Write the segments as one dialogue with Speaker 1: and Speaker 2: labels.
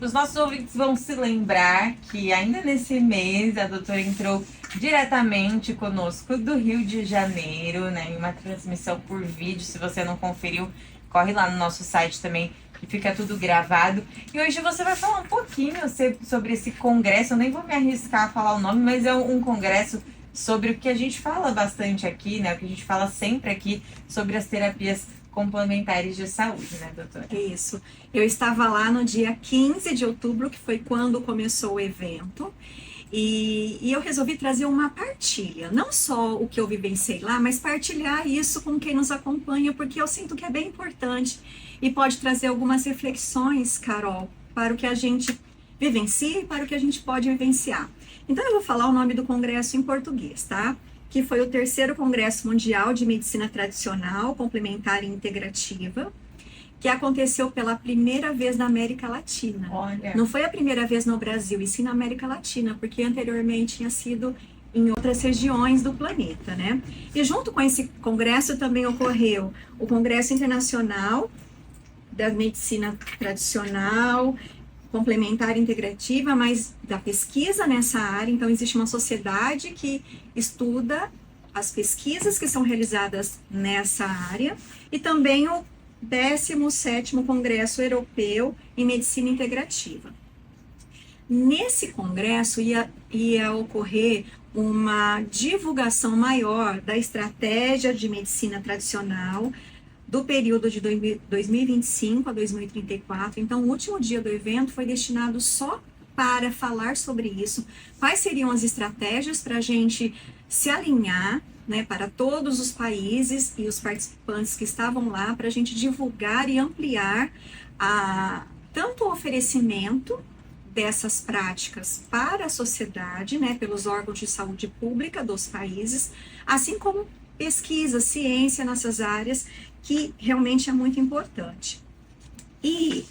Speaker 1: Os nossos ouvintes vão se lembrar que ainda nesse mês a doutora entrou diretamente conosco do Rio de Janeiro, né, em uma transmissão por vídeo. Se você não conferiu, corre lá no nosso site também, que fica tudo gravado. E hoje você vai falar um pouquinho sobre esse congresso. Eu nem vou me arriscar a falar o nome, mas é um congresso sobre o que a gente fala bastante aqui, né? O que a gente fala sempre aqui sobre as terapias complementares de saúde, né, doutora?
Speaker 2: Isso. Eu estava lá no dia 15 de outubro, que foi quando começou o evento, e eu resolvi trazer uma partilha, não só o que eu vivenciei lá, mas partilhar isso com quem nos acompanha, porque eu sinto que é bem importante e pode trazer algumas reflexões, Carol, para o que a gente vivencia e para o que a gente pode vivenciar. Então eu vou falar o nome do congresso em português, tá? Que foi o 3º Congresso Mundial de Medicina Tradicional, Complementar e Integrativa, que aconteceu pela primeira vez na América Latina.
Speaker 1: Olha.
Speaker 2: Não foi a primeira vez no Brasil, e sim na América Latina, porque anteriormente tinha sido em outras regiões do planeta, né? E junto com esse congresso também ocorreu o Congresso Internacional da Medicina Tradicional, Complementar e Integrativa, mas da pesquisa nessa área. Então, existe uma sociedade que estuda as pesquisas que são realizadas nessa área, e também o 17º Congresso Europeu em Medicina Integrativa. Nesse congresso ia ocorrer uma divulgação maior da estratégia de medicina tradicional do período de 2025 a 2034. Então, o último dia do evento foi destinado só para falar sobre isso. Quais seriam as estratégias para a gente se alinhar, né, para todos os países e os participantes que estavam lá, para a gente divulgar e ampliar tanto o oferecimento dessas práticas para a sociedade, né, pelos órgãos de saúde pública dos países, assim como pesquisa, ciência nessas áreas, que realmente é muito importante. E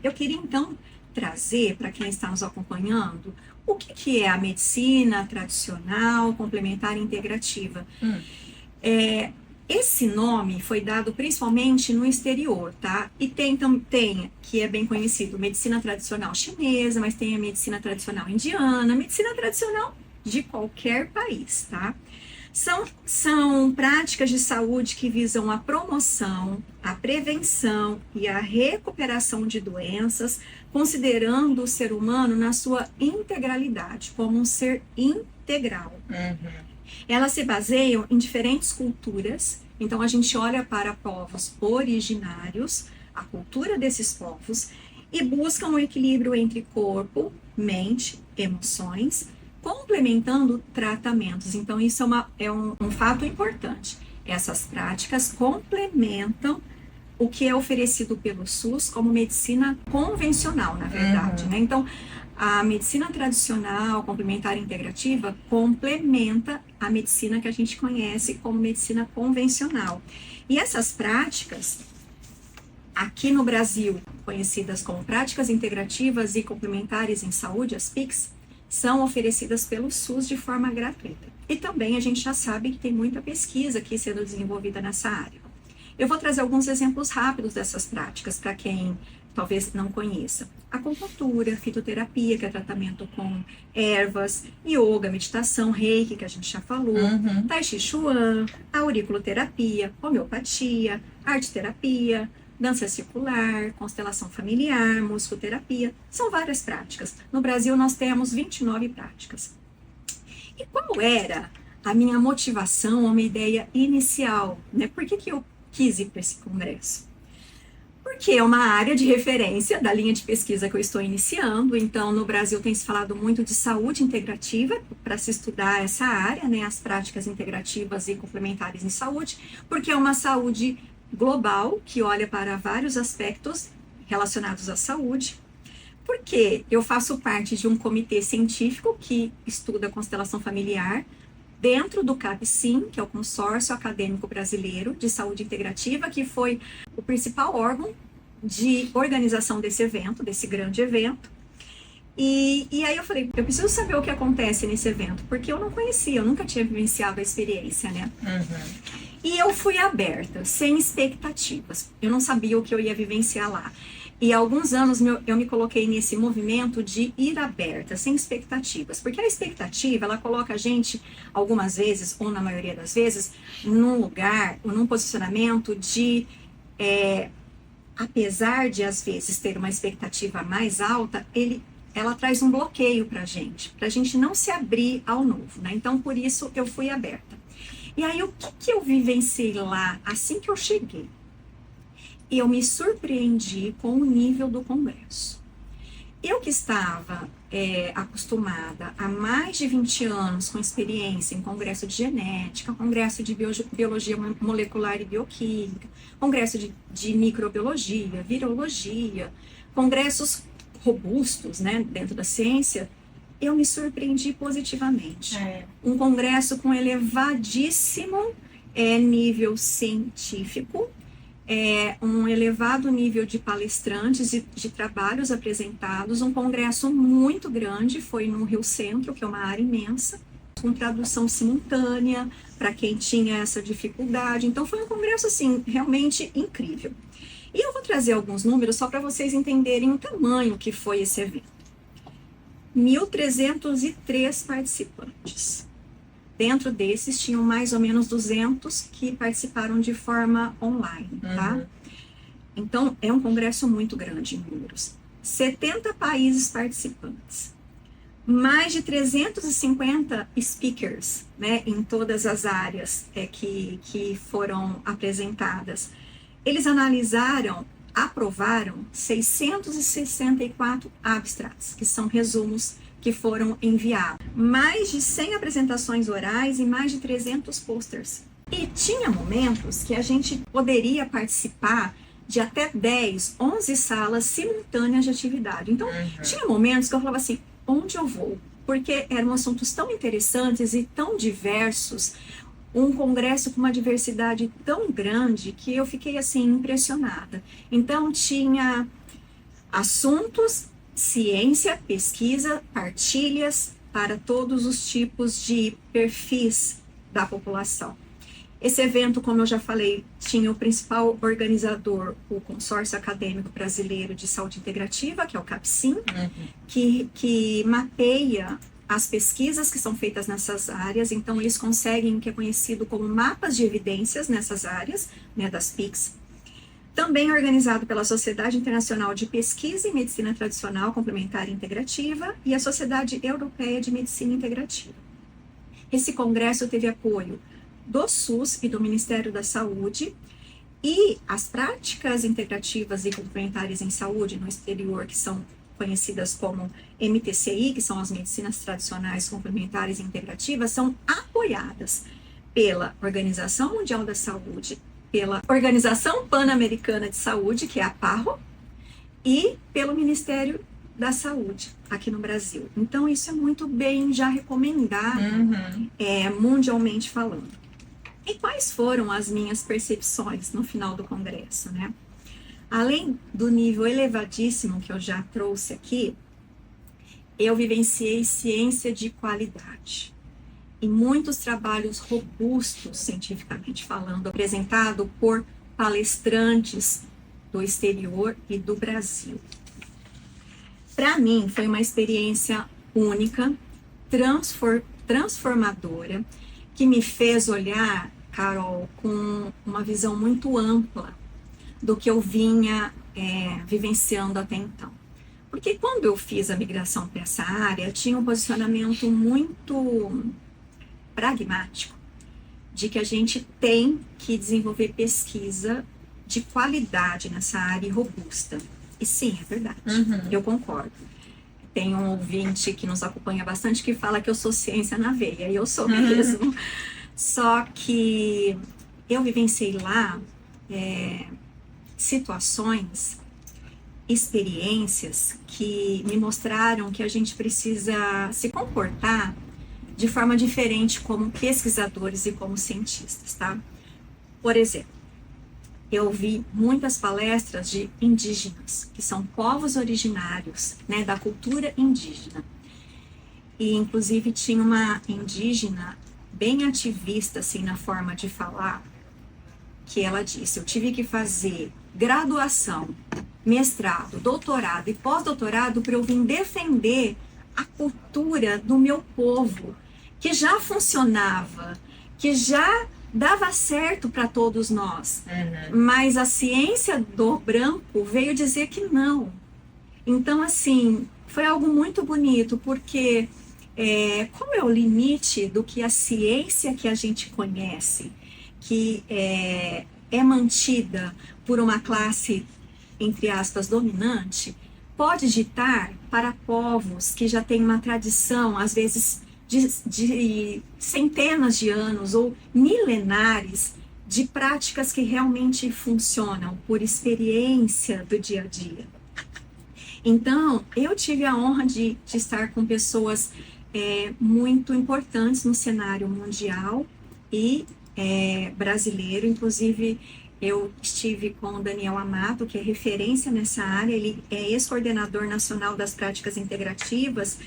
Speaker 2: eu queria, então, trazer para quem está nos acompanhando o que é a medicina tradicional, complementar e integrativa. Esse nome foi dado principalmente no exterior, tá? E tem, que é bem conhecido, medicina tradicional chinesa, mas tem a medicina tradicional indiana, medicina tradicional de qualquer país, tá? São práticas de saúde que visam a promoção, a prevenção e a recuperação de doenças, considerando o ser humano na sua integralidade, como um ser integral. Elas se baseiam em diferentes culturas, então a gente olha para povos originários, a cultura desses povos, e buscam um equilíbrio entre corpo, mente, emoções, complementando tratamentos. Então, isso é um fato importante. Essas práticas complementam o que é oferecido pelo SUS como medicina convencional, na verdade, né? Então, a medicina tradicional, complementar e integrativa, complementa a medicina que a gente conhece como medicina convencional. E essas práticas, aqui no Brasil, conhecidas como práticas integrativas e complementares em saúde, as PICs, são oferecidas pelo SUS de forma gratuita. E também a gente já sabe que tem muita pesquisa aqui sendo desenvolvida nessa área. Eu vou trazer alguns exemplos rápidos dessas práticas para quem talvez não conheça. Acupuntura, fitoterapia, que é tratamento com ervas, yoga, meditação, reiki, que a gente já falou, tai chi chuan, auriculoterapia, homeopatia, arte-terapia, dança circular, constelação familiar, musicoterapia, são várias práticas. No Brasil, nós temos 29 práticas. E qual era a minha motivação, uma ideia inicial, né? Por que eu quis ir para esse congresso? Porque é uma área de referência da linha de pesquisa que eu estou iniciando. Então, no Brasil tem se falado muito de saúde integrativa, para se estudar essa área, né? As práticas integrativas e complementares em saúde, porque é uma saúde global, que olha para vários aspectos relacionados à saúde, porque eu faço parte de um comitê científico que estuda a constelação familiar dentro do CAPCIM, que é o Consórcio Acadêmico Brasileiro de Saúde Integrativa, que foi o principal órgão de organização desse evento, desse grande evento. E aí eu falei, eu preciso saber o que acontece nesse evento, porque eu não conhecia, eu nunca tinha vivenciado a experiência, né? E eu fui aberta, sem expectativas. Eu não sabia o que eu ia vivenciar lá. E há alguns anos eu me coloquei nesse movimento de ir aberta, sem expectativas. Porque a expectativa, ela coloca a gente, algumas vezes, ou na maioria das vezes, num lugar, ou num posicionamento de, apesar de às vezes ter uma expectativa mais alta, ela traz um bloqueio pra gente não se abrir ao novo, né? Então, por isso, eu fui aberta. E aí, o que eu vivenciei lá, assim que eu cheguei? Eu me surpreendi com o nível do congresso. Eu que estava acostumada há mais de 20 anos com experiência em congresso de genética, congresso de biologia molecular e bioquímica, congresso de microbiologia, virologia, congressos robustos, né, dentro da ciência, eu me surpreendi positivamente. Um congresso com elevadíssimo nível científico, um elevado nível de palestrantes e de trabalhos apresentados, um congresso muito grande, foi no Rio Centro, que é uma área imensa, com tradução simultânea, para quem tinha essa dificuldade. Então, foi um congresso, assim, realmente incrível. E eu vou trazer alguns números só para vocês entenderem o tamanho que foi esse evento. 1.303 participantes. Dentro desses, tinham mais ou menos 200 que participaram de forma online, tá? Então, é um congresso muito grande em números. 70 países participantes. Mais de 350 speakers, né, em todas as áreas que foram apresentadas. Eles aprovaram 664 abstracts, que são resumos que foram enviados. Mais de 100 apresentações orais e mais de 300 posters. E tinha momentos que a gente poderia participar de até 10, 11 salas simultâneas de atividade. Então, tinha momentos que eu falava assim, onde eu vou? Porque eram assuntos tão interessantes e tão diversos, um congresso com uma diversidade tão grande que eu fiquei assim impressionada. Então, tinha assuntos, ciência, pesquisa, partilhas para todos os tipos de perfis da população. Esse evento, como eu já falei, tinha o principal organizador, o Consórcio Acadêmico Brasileiro de Saúde Integrativa, que é o CAPSIM, que mapeia as pesquisas que são feitas nessas áreas. Então, eles conseguem o que é conhecido como mapas de evidências nessas áreas, né, das PICs. Também organizado pela Sociedade Internacional de Pesquisa em Medicina Tradicional, Complementar e Integrativa e a Sociedade Europeia de Medicina Integrativa. Esse congresso teve apoio do SUS e do Ministério da Saúde, e as práticas integrativas e complementares em saúde no exterior, que são conhecidas como MTCI, que são as medicinas tradicionais complementares e integrativas, são apoiadas pela Organização Mundial da Saúde, pela Organização Pan-Americana de Saúde, que é a PAHO, e pelo Ministério da Saúde aqui no Brasil. Então, isso é muito bem já recomendado, mundialmente falando. E quais foram as minhas percepções no final do congresso, né? Além do nível elevadíssimo que eu já trouxe aqui, eu vivenciei ciência de qualidade e muitos trabalhos robustos, cientificamente falando, apresentado por palestrantes do exterior e do Brasil. Para mim, foi uma experiência única, transformadora, que me fez olhar, Carol, com uma visão muito ampla do que eu vinha vivenciando até então. Porque quando eu fiz a migração para essa área, eu tinha um posicionamento muito pragmático, de que a gente tem que desenvolver pesquisa de qualidade nessa área e robusta. E sim, é verdade, eu concordo. Tem um ouvinte que nos acompanha bastante que fala que eu sou ciência na veia, e eu sou mesmo. Só que eu vivenciei lá situações, experiências que me mostraram que a gente precisa se comportar de forma diferente como pesquisadores e como cientistas, tá? Por exemplo, eu vi muitas palestras de indígenas, que são povos originários, né, da cultura indígena. E, inclusive, tinha uma indígena bem ativista, assim, na forma de falar, que ela disse, eu tive que fazer graduação, mestrado, doutorado e pós-doutorado para eu vir defender a cultura do meu povo, que já funcionava, que já dava certo para todos nós. Mas a ciência do branco veio dizer que não. Então, assim, foi algo muito bonito, porque como é o limite do que a ciência que a gente conhece, que é mantida por uma classe, entre aspas, dominante, pode ditar para povos que já têm uma tradição, às vezes de centenas de anos ou milenares, de práticas que realmente funcionam por experiência do dia a dia. Então, eu tive a honra de estar com pessoas muito importantes no cenário mundial e brasileiro. Inclusive, eu estive com o Daniel Amato, que é referência nessa área. Ele é ex-coordenador nacional das práticas integrativas,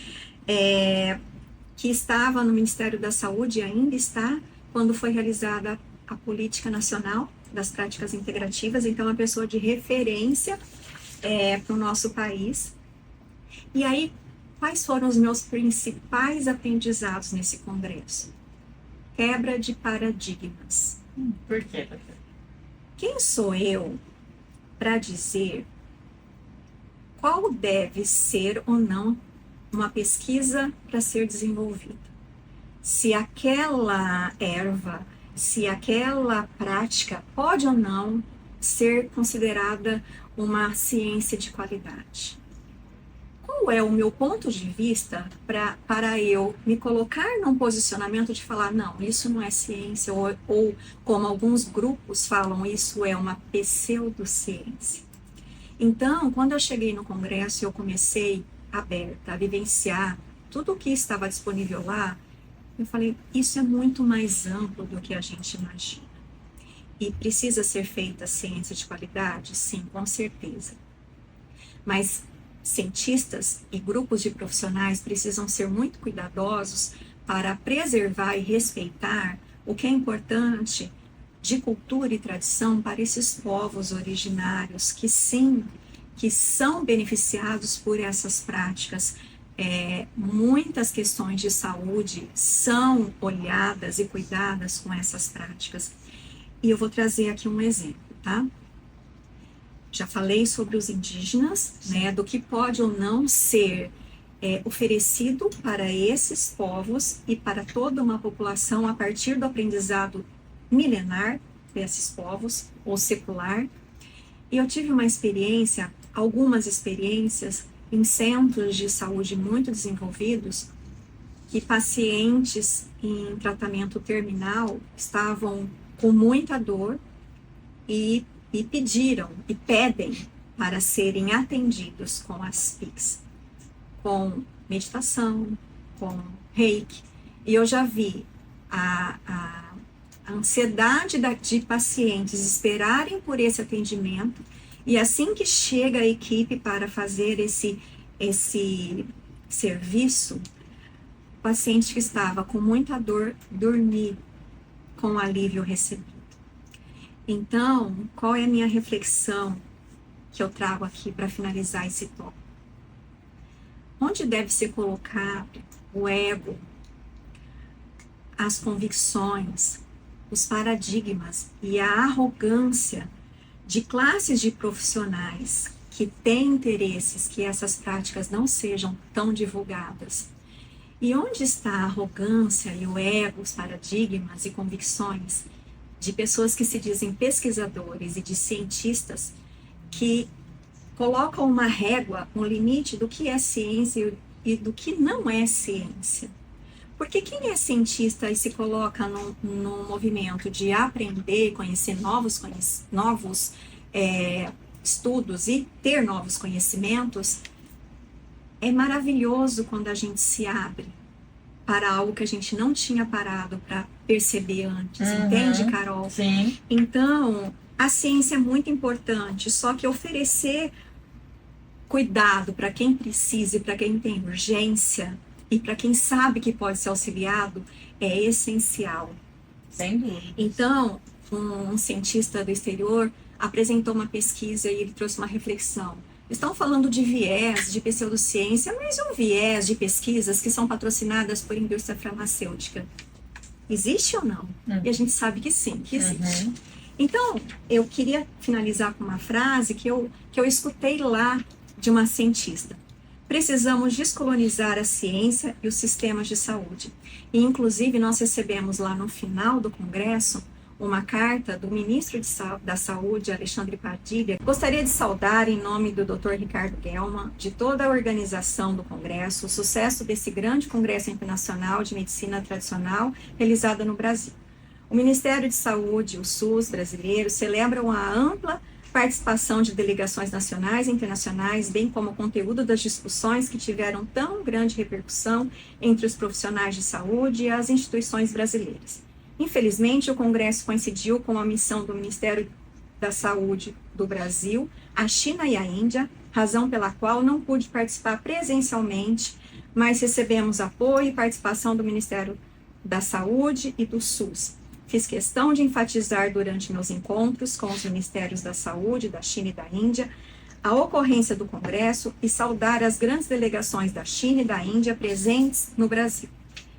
Speaker 2: que estava no Ministério da Saúde e ainda está, quando foi realizada a Política Nacional das Práticas Integrativas. Então, é uma pessoa de referência para o nosso país. E aí, quais foram os meus principais aprendizados nesse congresso? Quebra de paradigmas.
Speaker 1: Por quê, doutor?
Speaker 2: Quem sou eu para dizer qual deve ser ou não uma pesquisa para ser desenvolvida? Se aquela erva, se aquela prática pode ou não ser considerada uma ciência de qualidade? Qual é o meu ponto de vista para eu me colocar num posicionamento de falar, não, isso não é ciência, ou como alguns grupos falam, isso é uma pseudociência? Então, quando eu cheguei no congresso, eu comecei aberta a vivenciar tudo o que estava disponível lá. Eu falei, isso é muito mais amplo do que a gente imagina. E precisa ser feita ciência de qualidade? Sim, com certeza. Mas cientistas e grupos de profissionais precisam ser muito cuidadosos para preservar e respeitar o que é importante de cultura e tradição para esses povos originários que sim, que são beneficiados por essas práticas. Muitas questões de saúde são olhadas e cuidadas com essas práticas. E eu vou trazer aqui um exemplo, tá? Já falei sobre os indígenas, né, do que pode ou não ser oferecido para esses povos e para toda uma população a partir do aprendizado milenar desses povos, ou secular. E eu tive uma experiência, algumas experiências em centros de saúde muito desenvolvidos, que pacientes em tratamento terminal estavam com muita dor e pediram e pedem para serem atendidos com as PICs, com meditação, com reiki. E eu já vi a ansiedade de pacientes esperarem por esse atendimento, e assim que chega a equipe para fazer esse serviço, o paciente que estava com muita dor dormir com o alívio recebido. Então, qual é a minha reflexão que eu trago aqui para finalizar esse tópico? Onde deve ser colocado o ego, as convicções, os paradigmas e a arrogância de classes de profissionais que têm interesses que essas práticas não sejam tão divulgadas? E onde está a arrogância e o ego, os paradigmas e convicções de pessoas que se dizem pesquisadores e de cientistas que colocam uma régua, um limite do que é ciência e do que não é ciência? Porque quem é cientista e se coloca num movimento de aprender, conhecer novos estudos e ter novos conhecimentos, é maravilhoso quando a gente se abre para algo que a gente não tinha parado para perceber antes, entende, Carol?
Speaker 1: Sim.
Speaker 2: Então, a ciência é muito importante, só que oferecer cuidado para quem precisa e para quem tem urgência e para quem sabe que pode ser auxiliado é essencial.
Speaker 1: Sem dúvida.
Speaker 2: Então, um cientista do exterior apresentou uma pesquisa e ele trouxe uma reflexão. Estão falando de viés, de pseudociência, mas um viés de pesquisas que são patrocinadas por indústria farmacêutica. Existe ou não? E a gente sabe que sim, que existe. Então, eu queria finalizar com uma frase que eu escutei lá de uma cientista. Precisamos descolonizar a ciência e os sistemas de saúde. E, inclusive, nós recebemos lá no final do congresso uma carta do ministro da Saúde, Alexandre Padilha. Gostaria de saudar, em nome do Dr. Ricardo Gelman, de toda a organização do congresso, o sucesso desse grande congresso internacional de medicina tradicional realizado no Brasil. O Ministério de Saúde, o SUS brasileiro, celebram a ampla participação de delegações nacionais e internacionais, bem como o conteúdo das discussões que tiveram tão grande repercussão entre os profissionais de saúde e as instituições brasileiras. Infelizmente, o Congresso coincidiu com a missão do Ministério da Saúde do Brasil, a China e a Índia, razão pela qual não pude participar presencialmente, mas recebemos apoio e participação do Ministério da Saúde e do SUS. Fiz questão de enfatizar durante meus encontros com os Ministérios da Saúde, da China e da Índia, a ocorrência do Congresso e saudar as grandes delegações da China e da Índia presentes no Brasil.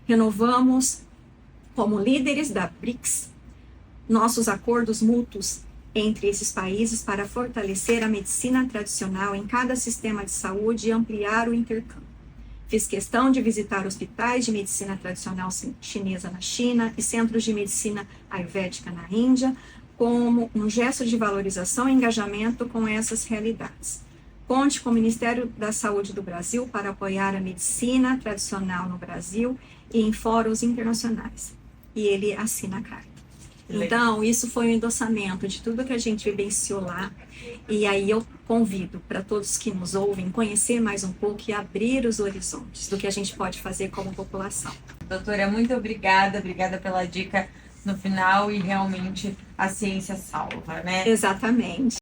Speaker 2: Renovamos, como líderes da BRICS, nossos acordos mútuos entre esses países para fortalecer a medicina tradicional em cada sistema de saúde e ampliar o intercâmbio. Fiz questão de visitar hospitais de medicina tradicional chinesa na China e centros de medicina ayurvédica na Índia, como um gesto de valorização e engajamento com essas realidades. Conte com o Ministério da Saúde do Brasil para apoiar a medicina tradicional no Brasil e em fóruns internacionais. E ele assina a carta. Então, isso foi um endossamento de tudo que a gente vivenciou lá. E aí eu convido para todos que nos ouvem conhecer mais um pouco e abrir os horizontes do que a gente pode fazer como população.
Speaker 1: Doutora, muito obrigada pela dica no final e realmente a ciência salva, né?
Speaker 2: Exatamente.